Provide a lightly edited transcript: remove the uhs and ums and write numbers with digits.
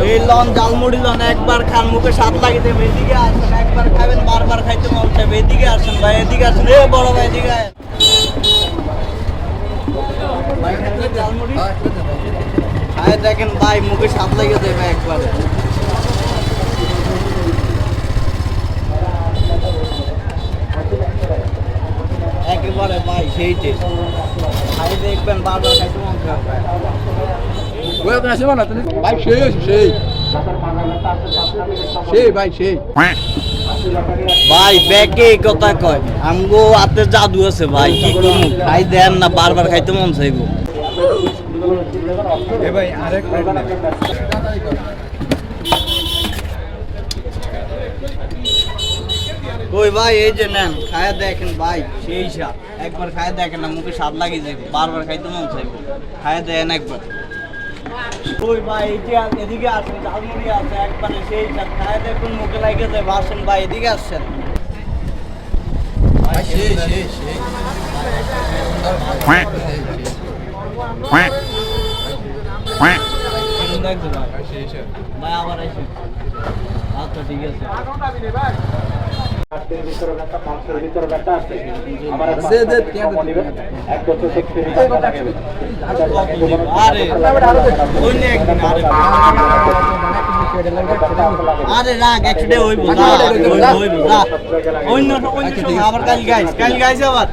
এই loan jhalmuri loan একবার খান মুখে স্বাদ লাগে দেবে এদিকে আসেন একবার খাবেন বারবার খাইতে মন চাইবে এদিকে আসেন ভাই এদিকে আসেন এ বড় ভাই এদিকে আয়। ভাই খাইলে জালমুড়ি খায় দেখেন ভাই মুখে স্বাদ লাগে দেবে একবারে একেবারে ভাই সেই টেস্ট খাই দেখবেন বারবার খাইতে মন চাইবে ভাই সেই হয়েছে সেই ভাই সেই ভাই ব্যাগে এই কথা কয় আমগো হাতে জাদু আছে ভাই কি করবো খাই দেন না বারবার খাইতে মন চাইবো এ ভাই আরেক প্লেট নেন কই ভাই এই যে নেন খায়া দেখেন ভাই সেই স্বাদ একবার খায়া দেখেন না মুখে স্বাদ লাগিয়ে যাবে বারবার খাইতে মন চাইবো খায়া দেন একবার কই ভাই এই যে এদিকে আসেন ঝালমুড়ি আছে একবারে সেই স্বাদ খায়া দেখুন মুখে লাগিয়ে যাবে আসেন ভাই এদিকে আসছেন ভাই সেই সেই সেই দেখছো ভাই আবার আসেন আচ্ছা ঠিক আছে আরে আরে রাগ একটু হইব অন্য অন্য আবার কাল গাইস আবার